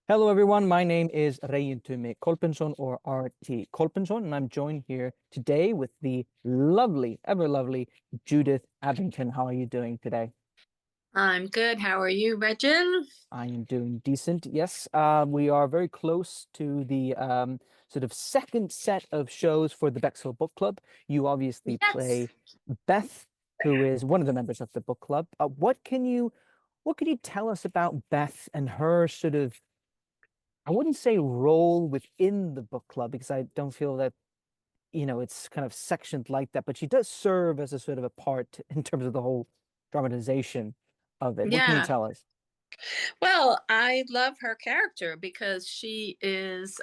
Hello, everyone. My name is Reiintume Kolbeinsson or RT Kolbeinsson, and I'm joined here today with the lovely, ever lovely Judith Abingdon. How are you doing today? I'm good. How are you, Regin? I am doing decent. Yes, we are very close to the sort of second set of shows for the Bexhill Book Club. You obviously Yes. play Beth, who is one of the members of the book club. What can you tell us about Beth and her sort of I wouldn't say role within the book club because I don't feel that, it's kind of sectioned like that, but she does serve as a sort of a part in terms of the whole dramatization of it. What can you Yeah. tell us? Well, I love her character because she is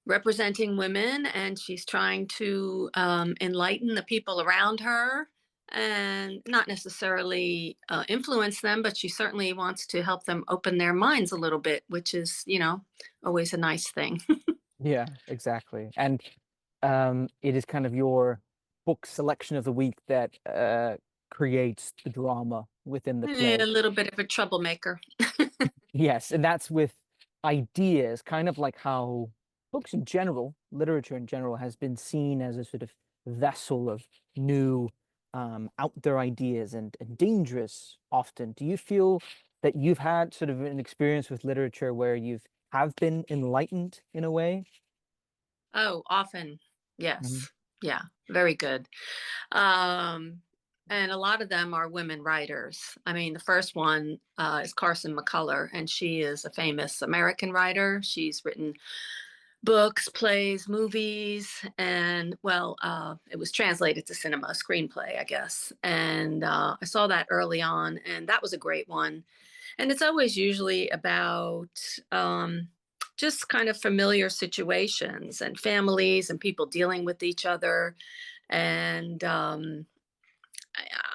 representing women and she's trying to enlighten the people around her and not necessarily influence them, but she certainly wants to help them open their minds a little bit, which is, always a nice thing. Yeah, exactly. And it is kind of your book selection of the week that creates the drama within the Yeah, a play. little bit of a troublemaker. Yes, and that's with ideas, kind of like how books in general, literature in general, has been seen as a sort of vessel of new, out there ideas and dangerous often. Do you feel that you've had sort of an experience with literature where you've have been enlightened in a way? Oh, often. Mhm. Yes. Yeah, very good. Um, and a lot of them are women writers. I mean, the first one is Carson McCullers, and she is a famous American writer. She's written books, plays, movies, and it was translated to cinema, a screenplay, I guess. And I saw that early on, and that was a great one. And it's always usually about just kind of familiar situations and families and people dealing with each other. And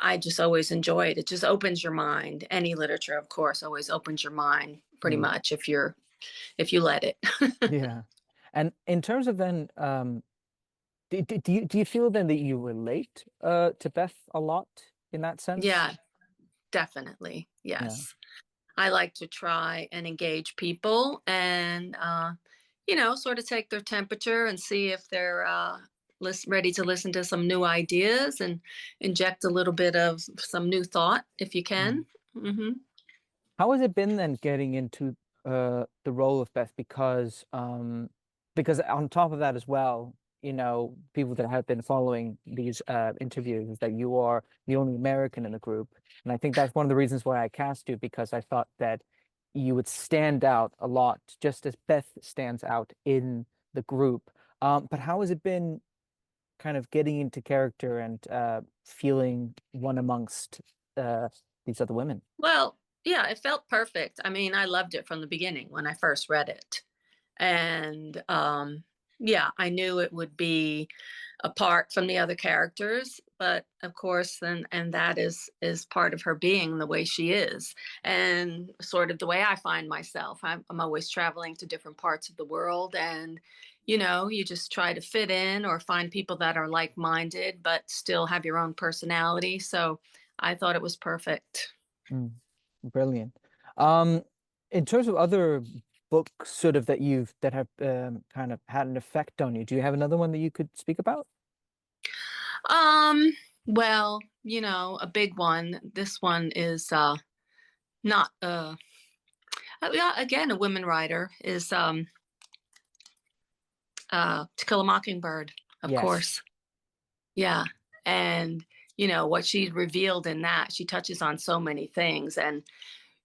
I just always enjoy it. It just opens your mind. Any literature, of course, always opens your mind pretty Mm, much if you let it. yeah. And in terms of then, do you feel then that you relate to Beth a lot in that sense? Yeah, definitely. Yeah. Yes. I like to try and engage people and, sort of take their temperature and see if they're ready to listen to some new ideas and inject a little bit of some new thought if you Mm. can. Hmm. How has it been then getting into the role of Beth? Because on top of that as well, people that have been following these interviews is that you are the only American in the group. And I think that's one of the reasons why I cast you, because I thought that you would stand out a lot, just as Beth stands out in the group. But how has it been kind of getting into character and feeling one amongst uh, these other women? Well, yeah, it felt perfect. I mean, I loved it from the beginning when I first read it. And yeah, I knew it would be apart from the other characters, but of course, and that is part of her being the way she is, and sort of the way I find myself. I'm always traveling to different parts of the world, and you just try to fit in or find people that are like-minded, but still have your own personality. So I thought it was perfect. Mm, brilliant. Um, in terms of other books sort of that have kind of had an effect on you, do you have another one that you could speak about? Um, well, a big one. This one is not yeah, again, a women writer is To Kill a Mockingbird, of Yes. course. Yeah. And what she revealed in that, she touches on so many things. And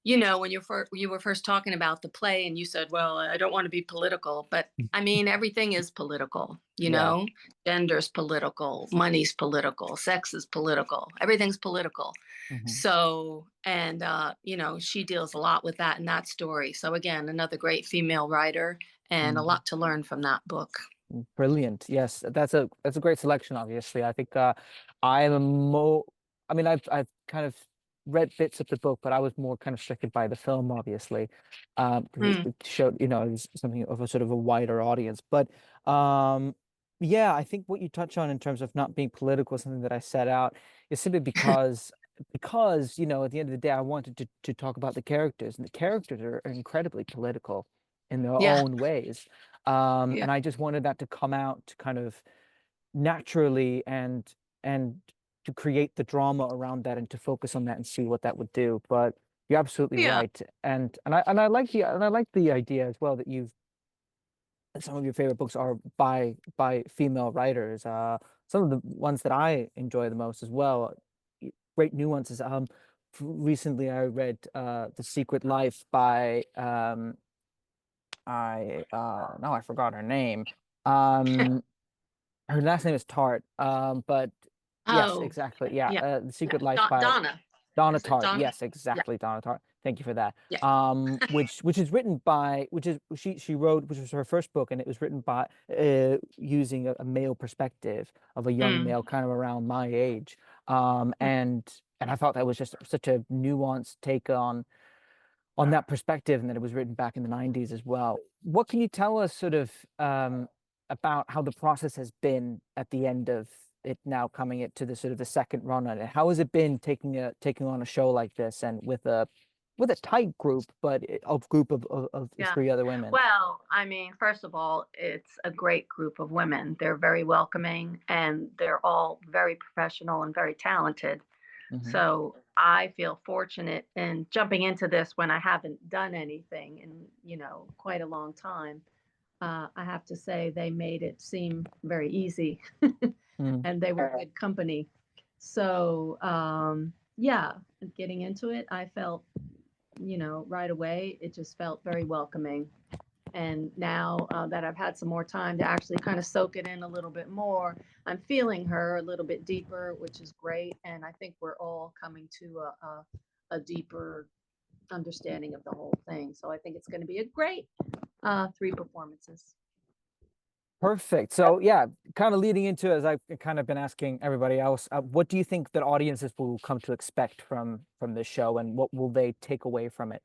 when you were first talking about the play and you said, well, I don't want to be political, but I mean, everything is political, Yeah. gender's political, money's political, sex is political, everything's political. Hmm. So, and, she deals a lot with that in that story. So, again, another great female writer and a Mm, lot to learn from that book. brilliant. Yes, that's a great selection, obviously. I think I'm a mo I mean, I've kind of read bits of the book, but I was more kind of stricken by the film, obviously. 'Cause Mm. it showed, it was something of a sort of a wider audience. But yeah, I think what you touch on in terms of not being political is something that I set out is simply because because, you know, at the end of the day, I wanted to talk about the characters, and the characters are incredibly political in their Yeah. own ways. Yeah. And I just wanted that to come out kind of naturally, and to create the drama around that, and to focus on that and see what that would do. But you're absolutely Yeah. right. And I like the idea as well that some of your favorite books are by female writers. Some of the ones that I enjoy the most as well, great nuances. Recently I read The Secret Life by I now I forgot her name. Um, her last name is Tart. But yes, Oh, exactly. Yeah, yeah. The Yeah. Secret Life by Donna. Donna Is it Tartt. Donna? Yes, Yeah. exactly, Donna Tartt. Thank you for that. Yeah. Which is written by, which is she wrote, which was her first book, and it was written by using a male perspective of a young Mm. male, kind of around my age. Mm. And I thought that was just such a nuanced take on that perspective, and that it was written back in the 90s as well. What can you tell us sort of about how the process has been at the end of it, now coming it to the sort of the second run on it? How has it been taking on a show like this, and with a tight group, but a group of Yeah. 3 other women? Well, I mean, first of all, it's a great group of women. They're very welcoming and they're all very professional and very talented. Hmm. So I feel fortunate in jumping into this when I haven't done anything in, quite a long time. I have to say they made it seem very easy Mm. and they were good company. So, yeah, getting into it, I felt, right away, it just felt very welcoming. And now that I've had some more time to actually kind of soak it in a little bit more, I'm feeling her a little bit deeper, which is great. And I think we're all coming to a deeper understanding of the whole thing. So I think it's going to be a great 3 performances. Perfect. So yeah, kind of leading into, as I've kind of been asking everybody else, what do you think that audiences will come to expect from this show, and what will they take away from it?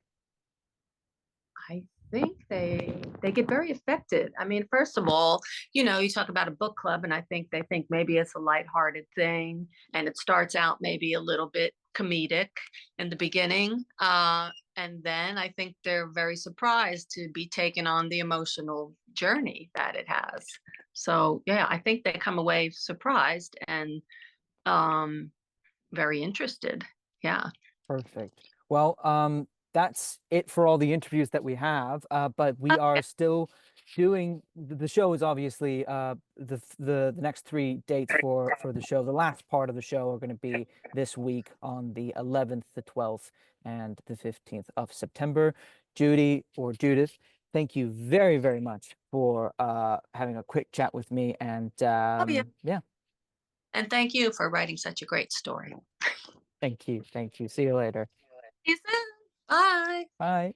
I think they get very affected. I mean, first of all, you talk about a book club, and I think they think maybe it's a lighthearted thing, and it starts out maybe a little bit comedic in the beginning, and then I think they're very surprised to be taken on the emotional journey that it has. So yeah, I think they come away surprised and um, very interested. Yeah. Perfect. Well, that's it for all the interviews that we have. But we are Okay. still doing the show is obviously the next 3 dates for the show. The last part of the show are going to be this week on the 11th, the 12th, and the 15th of September. Judy, or Judith, thank you very, very much for having a quick chat with me. And Oh yeah. yeah, And thank you for writing such a great story. thank you. Thank you. See you later. See you soon. Bye. Bye.